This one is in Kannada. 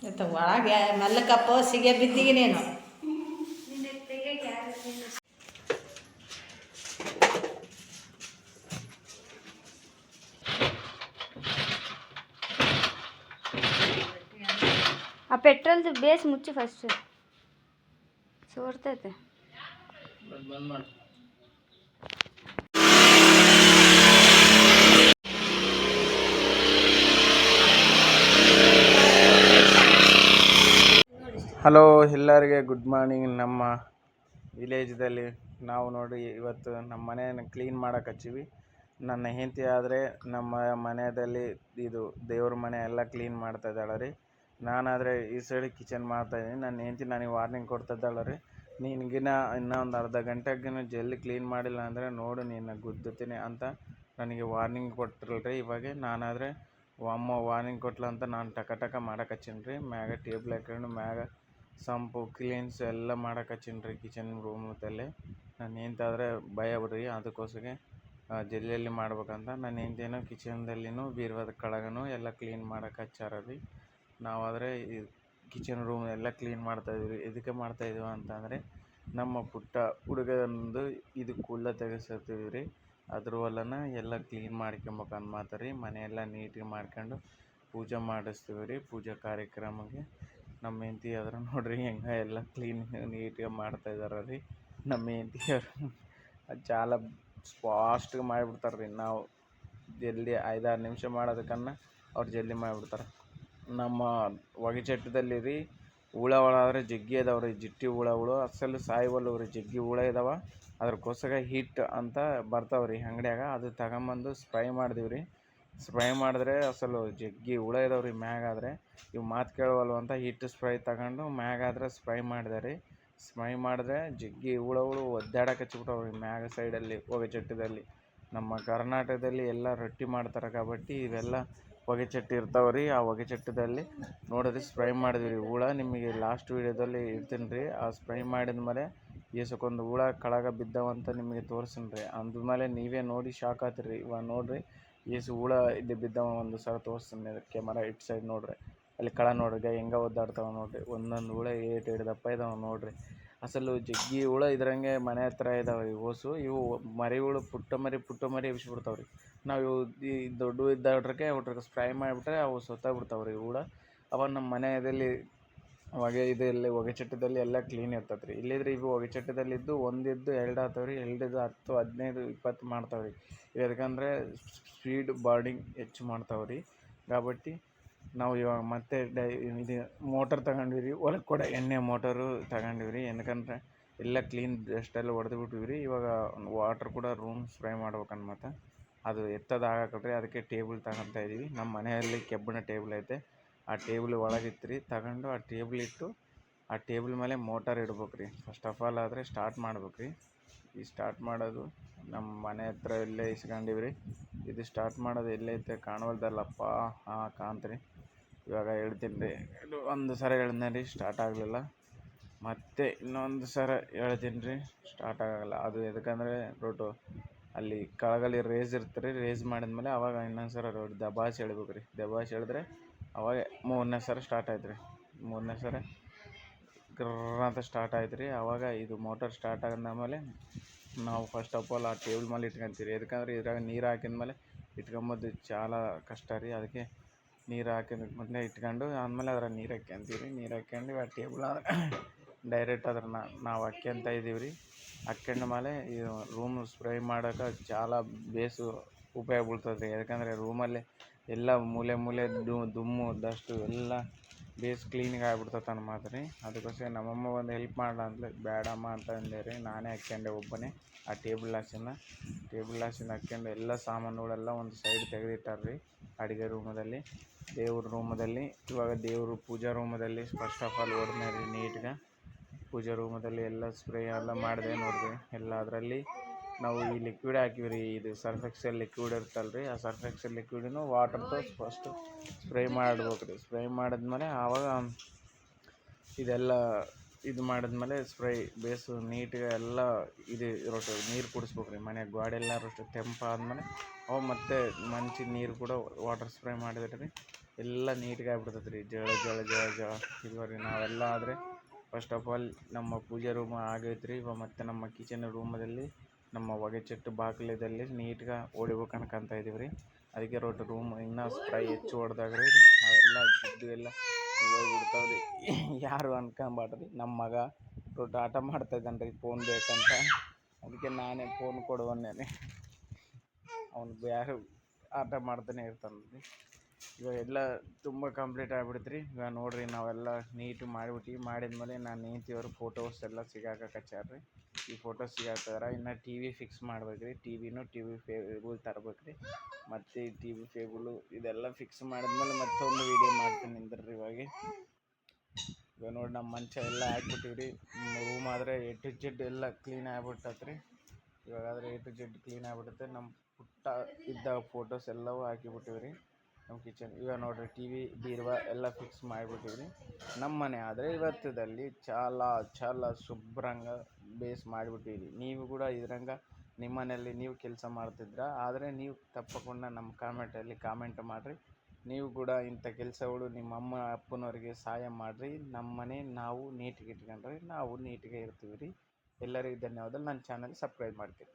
ಒಳಗೆ ಮೆಲ್ಲಕಪ್ಪ ಸಿಗೆ ಬಿದ್ದಿಗೆ ನೀನು ಆ ಪೆಟ್ರೋಲ್ದು ಬೇಸ್ ಮುಚ್ಚಿ ಫಸ್ಟ್ ಸೋರ್ತೈತೆ. ಹಲೋ ಎಲ್ಲರಿಗೆ ಗುಡ್ ಮಾರ್ನಿಂಗ್. ನಮ್ಮ ವಿಲೇಜ್ದಲ್ಲಿ ನಾವು ನೋಡಿ ಇವತ್ತು ನಮ್ಮ ಮನೆಯನ್ನು ಕ್ಲೀನ್ ಮಾಡಕ್ಕೆ ಹಚ್ಚೀವಿ. ನನ್ನ ಹೆಂಡತಿ ಆದರೆ ನಮ್ಮ ಮನೆಯಲ್ಲಿ ಇದು ದೇವ್ರ ಮನೆ ಎಲ್ಲ ಕ್ಲೀನ್ ಮಾಡ್ತಾ ಇದ್ದಾಳೆ ರೀ. ನಾನಾದರೆ ಈ ಸೈಡ್ ಕಿಚನ್ ಮಾಡ್ತಾಯಿದ್ದೀನಿ. ನನ್ನ ಹೆಂಡತಿ ನನಗೆ ವಾರ್ನಿಂಗ್ ಕೊಡ್ತಾ ಇದ್ದಾಳೆ ರೀ, ನಿನಗಿನ ಇನ್ನೂ ಒಂದು ಅರ್ಧ ಗಂಟೆಗಿನ ಜಲ್ದಿ ಕ್ಲೀನ್ ಮಾಡಿಲ್ಲ ಅಂದರೆ ನೋಡು ನೀನು ಗುದ್ದುತ್ತೀನಿ ಅಂತ ನನಗೆ ವಾರ್ನಿಂಗ್ ಕೊಟ್ಟಿರಲ್ರಿ. ಇವಾಗ ನಾನಾದರೆ ಅಮ್ಮ ವಾರ್ನಿಂಗ್ ಕೊಟ್ಲ ಅಂತ ನಾನು ಟಕ ಮಾಡಕ್ಕೆ ಹಚ್ಚೀನಿ ರೀ. ಮ್ಯಾಗ ಟೇಬಲ್ ಹಾಕೊಂಡು ಮ್ಯಾಗ ಸಂಪು ಕ್ಲೀನ್ಸ್ ಎಲ್ಲ ಮಾಡಕ್ಕೆ ಹಚ್ಚೀನಿ ರೀ ಕಿಚನ್ ರೂಮದಲ್ಲೇ. ನನ್ನ ಹೆಂಡತಿ ಭಯ ಬಿಡ್ರಿ, ಅದಕ್ಕೋಸ್ಕರ ಜಲ್ದಿಯಲ್ಲಿ ಮಾಡ್ಬೇಕಂತ ನನ್ನ ಹೆಂಡತಿನೂ ಕಿಚನ್ದಲ್ಲಿನೂ ಬೀರ್ವಾದ ಕೆಳಗನು ಎಲ್ಲ ಕ್ಲೀನ್ ಮಾಡಕ್ಕೆ ಹಚ್ಚಾರ ರೀ. ನಾವಾದರೆ ಈ ಕಿಚನ್ ರೂಮ್ ಎಲ್ಲ ಕ್ಲೀನ್ ಮಾಡ್ತಾಯಿದ್ವಿ ರೀ. ಇದಕ್ಕೆ ಮಾಡ್ತಾಯಿದ್ದೀವಿ ಅಂತಂದರೆ ನಮ್ಮ ಪುಟ್ಟ ಹುಡುಗಂದು ಇದು ಕೂದಲ ತೆಗೆಸ್ತೀವಿ ರೀ. ಅದ್ರ ವಲ್ಲನ ಎಲ್ಲ ಕ್ಲೀನ್ ಮಾಡ್ಕೊಬೇಕಂತ ಮಾತು ರೀ. ಮನೆಯೆಲ್ಲ ನೀಟಾಗಿ ಮಾಡ್ಕೊಂಡು ಪೂಜೆ ಮಾಡಿಸ್ತೀವಿ ರೀ. ಪೂಜಾ ಕಾರ್ಯಕ್ರಮಕ್ಕೆ ನಮ್ಮ ಹೆಂಡತಿ ಆದ್ರೆ ನೋಡ್ರಿ ಹೆಂಗೆ ಎಲ್ಲ ಕ್ಲೀನ್ ನೀಟಾಗಿ ಮಾಡ್ತಾಯಿದ್ದಾರೆ ರೀ. ನಮ್ಮ ಹೆಂಡತಿಯವರು చాలా ಫಾಸ್ಟ್ಗೆ ಮಾಡಿಬಿಡ್ತಾರೆ ರೀ. ನಾವು ಜಲ್ದಿ 5-6 ನಿಮಿಷ ಮಾಡೋದಕ್ಕನ್ನ ಅವ್ರು ಜಲ್ದಿ ಮಾಡಿಬಿಡ್ತಾರೆ. ನಮ್ಮ ಹೊಗೆ ಚಟ್ಟದಲ್ಲಿ ರೀ ಹುಳ ಆದರೆ ಜಗ್ಗಿ ಅದಾವೆ ರೀ. ಜಿಟ್ಟಿ ಹುಳಗಳು ಅಸಲು ಸಾಯವಲ್ಲವು ರೀ, ಜಗ್ಗಿ ಹುಳ ಇದಾವೆ. ಅದಕ್ಕೋಸ್ಕರ ಹಿಟ್ ಅಂತ ಬರ್ತಾವೆ ರೀ ಅಂಗಡಿಯಾಗ, ಅದು ತಗೊಂಬಂದು ಸ್ಪ್ರೈ ಮಾಡಿದೀವಿ ರೀ. ಸ್ಪ್ರೈ ಮಾಡಿದ್ರೆ ಅಸಲು ಜಗ್ಗಿ ಹುಳ ಇದಾವೆ ರೀ. ಮ್ಯಾಗಾದರೆ ಇವು ಮಾತು ಕೇಳವಲ್ವ ಅಂತ ಹಿಟ್ಟು ಸ್ಪ್ರೈ ತಗೊಂಡು ಮ್ಯಾಗಾದ್ರೆ ಸ್ಪ್ರೈ ಮಾಡಿದೆ ರೀ. ಸ್ಪ್ರೈ ಮಾಡಿದ್ರೆ ಜಗ್ಗಿ ಹುಳಗಳು ಒದ್ದಾಡಕ್ಕೆ ಹಚ್ಬಿಟ್ಟವ್ರಿ ಮ್ಯಾಗ ಸೈಡಲ್ಲಿ ಹೊಗೆ ಚಟ್ಟದಲ್ಲಿ. ನಮ್ಮ ಕರ್ನಾಟಕದಲ್ಲಿ ಎಲ್ಲ ರೊಟ್ಟಿ ಮಾಡ್ತಾರೆ కాబట్టి ಇವೆಲ್ಲ ಹೊಗೆ ಚಟ್ಟಿ ಇರ್ತಾವೆ ರೀ. ಆ ಹೊಗೆ ಚಟ್ಟದಲ್ಲಿ ನೋಡಿದ್ರೆ ಸ್ಪ್ರೈ ಮಾಡಿದ್ವಿ ರೀ. ಹುಳ ನಿಮಗೆ ಲಾಸ್ಟ್ ವೀಡಿಯೋದಲ್ಲಿ ಇರ್ತೀನಿ ರೀ. ಆ ಸ್ಪ್ರೈ ಮಾಡಿದ ಮೇಲೆ ಏಸಕ್ಕೊಂದು ಹುಳ ಕೆಳಗೆ ಬಿದ್ದಾವಂತ ನಿಮಗೆ ತೋರಿಸ್ತೀನಿ ರೀ. ಅಂದಮೇಲೆ ನೀವೇ ನೋಡಿ ಶಾಕ್ ಆಗ್ತೀರಿ. ಇವಾಗ ನೋಡಿರಿ ಏಸು ಹುಳ ಇಲ್ಲಿ ಬಿದ್ದಾವ, ಒಂದು ಸಲ ತೋರಿಸ್ತೀನಿ ಕ್ಯಾಮರಾ ಇಟ್ ಸೈಡ್ ನೋಡ್ರಿ. ಅಲ್ಲಿ ಕೆಳ ನೋಡ್ರಿ ಹೆಂಗೆ ಒದ್ದಾಡ್ತಾವೆ ನೋಡ್ರಿ. ಒಂದೊಂದು ಹುಳ ಏಟು ಹಿಡ್ದಪ್ಪ ಇದಾವೆ ನೋಡ್ರಿ. ಅಸಲು ಜಗ್ಗಿ ಹುಳ ಇದ್ರಂಗೆ ಮನೆ ಹತ್ರ ಇದಾವೆ ರೀ ಓಸು. ಇವು ಮರಿಗಳು ಪುಟ್ಟ ಮರಿ ಎಬ್ಬಿಸ್ಬಿಡ್ತಾವೆ ರೀ. ನಾವು ಇವು ಈ ದೊಡ್ಡ ಇದ್ದಾಡ್ರಕ್ಕೆ ಅವ್ರಿಗೆ ಸ್ಪ್ರೈ ಮಾಡಿಬಿಟ್ರೆ ಅವು ಸತ್ತೋಗ್ಬಿಡ್ತಾವೆ ರೀ ಹುಳ. ಅವಾಗ ನಮ್ಮ ಮನೆಯಲ್ಲಿ ಹೊಗೆ ಚಟ್ಟದಲ್ಲಿ ಎಲ್ಲ ಕ್ಲೀನ್ ಇರ್ತದೆ ರೀ. ಇಲ್ಲಿದ್ರೆ ಇವು ಹೊಗೆ ಚಟ್ಟದಲ್ಲಿದ್ದು ಒಂದಿದ್ದು 2 ಆಗ್ತಾವೆ ರೀ. 2 10 15 20 ಮಾಡ್ತಾವೆ ರೀ. ಯಾಕಂದರೆ ಸ್ಪೀಡ್ ಬರ್ನಿಂಗ್ ಹೆಚ್ಚು ಮಾಡ್ತಾವೆ ರೀ. కాబట్టి ನಾವು ಇವಾಗ ಮತ್ತೆ ಇದು ಮೋಟರ್ ತಗೊಂಡ್ವಿ ರೀ. ಹೊಲಕ್ಕೆ ಕೂಡ ಎಣ್ಣೆ ಮೋಟರು ತಗೊಂಡಿವಿ ರೀ. ಏನಕ್ಕಂದ್ರೆ ಎಲ್ಲ ಕ್ಲೀನ್ ಡಸ್ಟೆಲ್ಲ ಹೊಡೆದು ಬಿಟ್ಟಿವಿ ರೀ. ಇವಾಗ ವಾಟ್ರ್ ಕೂಡ ರೂಮ್ ಸ್ಪ್ರೈ ಮಾಡ್ಬೇಕಂತ ಮತ್ತು ಅದು ಎತ್ತದಾಗಕಲ್ರಿ, ಅದಕ್ಕೆ ಟೇಬಲ್ ತಗೊತಾ ಇದ್ದೀವಿ. ನಮ್ಮ ಮನೆಯಲ್ಲಿ ಕೆಬ್ಬಿಣ ಟೇಬಲ್ ಐತೆ. ಆ ಟೇಬಲ್ ಒಳಗಿತ್ತು ರೀ. ತಗೊಂಡು ಆ ಟೇಬಲ್ ಇಟ್ಟು ಆ ಟೇಬಲ್ ಮೇಲೆ ಮೋಟರ್ ಇಡ್ಬೇಕು ರೀ. ಫಸ್ಟ್ ಆಫ್ ಆಲ್ ಆದರೆ ಸ್ಟಾರ್ಟ್ ಮಾಡ್ಬೇಕು ರೀ. ಈ ಸ್ಟಾರ್ಟ್ ಮಾಡೋದು ನಮ್ಮ ಮನೆ ಹತ್ರ ಇಲ್ಲೇ ಇಸ್ಕೊಂಡಿವಿ ರೀ. ಇದು ಸ್ಟಾರ್ಟ್ ಮಾಡೋದು ಎಲ್ಲೈತೆ ಕಾಣವಲ್ದಲ್ಲಪ್ಪ. ಕಾಣ್ತೀರಿ. ಇವಾಗ ಹೇಳ್ತೀನಿ ರೀ. ಇದು ಒಂದು ಸಲ ಹೇಳಿದ್ನ ರೀ, ಸ್ಟಾರ್ಟ್ ಆಗಲಿಲ್ಲ. ಮತ್ತೆ ಇನ್ನೊಂದು ಸಲ ಹೇಳ್ತೀನಿ ರೀ, ಸ್ಟಾರ್ಟ್ ಆಗೋಲ್ಲ. ಅದು ಎದಕ್ಕಂದರೆ ರೋಟು ಅಲ್ಲಿ ಕೆಳಗಲ್ಲಿ ರೇಸ್ ಇರ್ತಾರೆ ರೀ. ರೇಸ್ ಮಾಡಿದ್ಮೇಲೆ ಅವಾಗ ಇನ್ನೊಂದು ಸಲ ದಬಾಸಿ ಎಳಿಬೇಕು ರೀ. ದಬಾಸಿ ಎಳೆದ್ರೆ ಅವಾಗ 3ನೇ ಸಲ ಸ್ಟಾರ್ಟ್ ಆಯ್ತು ರೀ. 3ನೇ ಸಲ ಗ್ರರ್ ಅಂತ ಸ್ಟಾರ್ಟ್ ಆಯ್ತು ರೀ. ಆವಾಗ ಇದು ಮೋಟರ್ ಸ್ಟಾರ್ಟ್ ಆದ್ಮೇಲೆ ನಾವು ಫಸ್ಟ್ ಆಫ್ ಆಲ್ ಆ ಟೇಬಲ್ ಮೇಲೆ ಇಟ್ಕೊತೀವಿ ರೀ. ಯಾಕಂದರೆ ಇದ್ರಾಗ ನೀರು ಹಾಕಿದ್ಮೇಲೆ ಇಟ್ಕೊಂಬೋದು చాలా ಕಷ್ಟ ರೀ. ಅದಕ್ಕೆ ನೀರು ಹಾಕಿದ ಮೊದಲೇ ಇಟ್ಕೊಂಡು ಆದಮೇಲೆ ಅದ್ರಾಗ ನೀರು ಹಾಕ್ಯಂತೀವಿ ರೀ. ನೀರು ಹಾಕ್ಯಂಡು ಆ ಟೇಬಲ್ ಡೈರೆಕ್ಟ್ ಅದ್ರ ನಾವು ಹಾಕ್ಯಂತ ಇದ್ದೀವಿ ರೀ. ಹಾಕ್ಯಂಡ ಮೇಲೆ ಈ ರೂಮ್ ಸ್ಪ್ರೈ ಮಾಡೋಕೆ చాలా ಬೇಸು ಉಪಯೋಗ ಬೀಳ್ತದೆ ರೀ. ಯಾಕಂದರೆ ರೂಮಲ್ಲಿ ಎಲ್ಲ ಮೂಲೆ ದುಮ್ಮು ಡಸ್ಟು ಎಲ್ಲ ಬೇಸ್ ಕ್ಲೀನಿಗೆ ಆಗಿಬಿಡ್ತದೆ ಅನ್ನೋ ಮಾತು ರೀ. ಅದಕ್ಕೋಸ್ಕರ ನಮ್ಮಮ್ಮ ಒಂದು ಹೆಲ್ಪ್ ಮಾಡಲ್ಲ ಅಂತಲೇ ಬೇಡಮ್ಮ ಅಂತ ಅಂದೆ ರೀ. ನಾನೇ ಹಾಕ್ಯಂಡೆ ಒಬ್ಬನೇ ಆ ಟೇಬಲ್ ಲಾಸಿಂದ ಹಾಕ್ಯಂಡು ಎಲ್ಲ ಸಾಮಾನುಗಳೆಲ್ಲ ಒಂದು ಸೈಡ್ ತೆಗೆದಿಟ್ಟಾರೆ ರೀ. ಅಡುಗೆ ರೂಮದಲ್ಲಿ, ದೇವ್ರ ರೂಮದಲ್ಲಿ. ಇವಾಗ ದೇವರು ಪೂಜಾ ರೂಮದಲ್ಲಿ ಫಸ್ಟ್ ಆಫ್ ಆಲ್ ಹೊಡೆದ್ನೆ ರೀ ನೀಟ್ಗೆ. ಪೂಜಾ ರೂಮದಲ್ಲಿ ಎಲ್ಲ ಸ್ಪ್ರೇ ಎಲ್ಲ ಮಾಡಿದೆ ನೋಡಿದೆ ಎಲ್ಲ. ಅದರಲ್ಲಿ ನಾವು ಈ ಲಿಕ್ವಿಡ್ ಹಾಕಿವಿ ರೀ. ಇದು ಸರ್ಫ್ ಎಕ್ಸೆಲ್ ಲಿಕ್ವಿಡ್ ಇರುತ್ತಲ್ಲ ರೀ. ಆ ಸರ್ಫ್ ಎಕ್ಸೆಲ್ ಲಿಕ್ವಿಡನ್ನು ವಾಟರ್ದು ಫಸ್ಟು ಸ್ಪ್ರೇ ಮಾಡಬೇಕು ರೀ. ಸ್ಪ್ರೇ ಮಾಡಿದ್ಮೇಲೆ ಆವಾಗ ಇದೆಲ್ಲ ಇದು ಮಾಡಿದ್ಮೇಲೆ ಸ್ಪ್ರೈ ಬೇಸು ನೀಟ್ಗೆ ಎಲ್ಲ ಇದು ರೊಟ್ಟು ನೀರು ಕುಡಿಸ್ಬೇಕು ರೀ. ಮನೆಯಾಗ ಗೋಡೆಲ್ಲ ರೊಟ್ಟು ತೆಂಪಾದ್ಮೇಲೆ ಅವು ಮತ್ತೆ ಮಂಚಿನ ನೀರು ಕೂಡ ವಾಟರ್ ಸ್ಪ್ರೇ ಮಾಡಿದ್ರೆ ರೀ ಎಲ್ಲ ನೀಟ್ಗೆ ಆಗ್ಬಿಡ್ತೈತೆ ರೀ. ಜಳ ಜಳ ಜಳ ಜಳ ಇದುವರೆ ನಾವೆಲ್ಲ ಆದರೆ ಫಸ್ಟ್ ಆಫ್ ಆಲ್ ನಮ್ಮ ಪೂಜೆ ರೂಮ್ ಆಗೈತೆ ರೀ. ಇವಾಗ ಮತ್ತು ನಮ್ಮ ಕಿಚನ್ ರೂಮದಲ್ಲಿ ನಮ್ಮ ಹೊಗೆ ಚಟ್ಟು ಬಾಗಿಲದಲ್ಲಿ ನೀಟ್ಗೆ ಹೊಡಿಬೇಕು ಅನ್ಕೊಂತ ಇದೀವಿ ರೀ. ಅದಕ್ಕೆ ರೂಮ್ ಇನ್ನೂ ಸ್ಪ್ರೈ ಹೆಚ್ಚು ಹೊಡೆದಾಗ ರೀ ಅವೆಲ್ಲ ಜಿಡ್ಡು ಎಲ್ಲ ಹೋಗ್ಬಿಡ್ತಾವೆ ರೀ. ಯಾರು ಅನ್ಕೊಂಬಾಡ್ರಿ, ನಮ್ಮ ಮಗ ಆಟ ಮಾಡ್ತಾಯಿದ್ದಾನೆ ರೀ ಫೋನ್ ಬೇಕಂತ. ಅದಕ್ಕೆ ನಾನೇ ಫೋನ್ ಕೊಡುವನ್ನೇನೆ, ಅವ್ನು ಯಾರು ಆಟ ಮಾಡ್ತಾನೆ ಇರ್ತಾನೆ ರೀ. ಇವಾಗ ಎಲ್ಲ ತುಂಬ ಕಂಪ್ಲೀಟ್ ಆಗ್ಬಿಡ್ತು ರೀ. ಇವಾಗ ನೋಡಿರಿ ನಾವೆಲ್ಲ ನೀಟು ಮಾಡಿಬಿಟ್ಟು ಮಾಡಿದ್ಮೇಲೆ ನಾನು ನಿಂತಿವ್ರು ಫೋಟೋಸ್ ಎಲ್ಲ ಸಿಗಾಕಚ್ಚಾರ ರೀ. ಈ ಫೋಟೋಸ್ ಸಿಗಾಕಿದ್ರೆ ಇನ್ನು ಟಿ ವಿ ಫಿಕ್ಸ್ ಮಾಡ್ಬೇಕು ರೀ. ಟಿ ವಿ ಫೇಬಲ್ ತರ್ಬೇಕು ರೀ. ಮತ್ತು ಈ ಟಿ ವಿ ಫೇಬಲು ಇದೆಲ್ಲ ಫಿಕ್ಸ್ ಮಾಡಿದ್ಮೇಲೆ ಮತ್ತೊಂದು ವೀಡಿಯೋ ಮಾಡ್ತೀನಿ ನಿಂದ್ರಿ. ಇವಾಗ ನೋಡಿ ನಮ್ಮ ಮಂಚ ಎಲ್ಲ ಹಾಕ್ಬಿಟ್ಟಿವಿ ರೀ. ರೂಮ್ ಆದರೆ ಎ ಟು ಜೆಡ್ ಎಲ್ಲ ಕ್ಲೀನ್ ಆಗ್ಬಿಟ್ಟತ್ರಿ. ಇವಾಗಾದರೆ ಎ ಟು ಜೆಡ್ ಕ್ಲೀನ್ ಆಗ್ಬಿಡುತ್ತೆ. ನಮ್ಮ ಪುಟ್ಟ ಇದ್ದ ಫೋಟೋಸ್ ಎಲ್ಲವೂ ಹಾಕಿಬಿಟ್ಟಿವಿ ರೀ ನಮ್ಮ ಕಿಚನ್. ಇವಾಗ ನೋಡಿರಿ ಟಿ ವಿ ಬೀರುವ ಎಲ್ಲ ಫಿಕ್ಸ್ ಮಾಡಿಬಿಟ್ಟಿವಿ ರೀ. ನಮ್ಮ ಮನೆ ಆದರೆ ಇವತ್ತದಲ್ಲಿ ಚಾಲ ಶುಭ್ರಂಗ ಬೇಸ್ ಮಾಡಿಬಿಟ್ಟಿವಿ ರೀ. ನೀವು ಕೂಡ ಇದ್ರಂಗ ನಿಮ್ಮ ಮನೆಯಲ್ಲಿ ನೀವು ಕೆಲಸ ಮಾಡ್ತಿದ್ರ ಆದರೆ ನೀವು ತಪ್ಪకుండా ನಮ್ಮ ಕಾಮೆಂಟ್ ಮಾಡಿರಿ. ನೀವು ಕೂಡ ಇಂಥ ಕೆಲಸಗಳು ನಿಮ್ಮ ಅಮ್ಮ ಅಪ್ಪನವ್ರಿಗೆ ಸಹಾಯ ಮಾಡಿರಿ. ನಮ್ಮ ಮನೆ ನಾವು ನೀಟಿಗೆ ಇಟ್ಕೊಂಡ್ರೆ ನಾವು ನೀಟಿಗೆ ಇರ್ತೀವಿ ರೀ. ಎಲ್ಲರಿಗೂ ಧನ್ಯವಾದ. ನನ್ನ ಚಾನಲ್ ಸಬ್ಸ್ಕ್ರೈಬ್ ಮಾಡ್ತೀರಿ.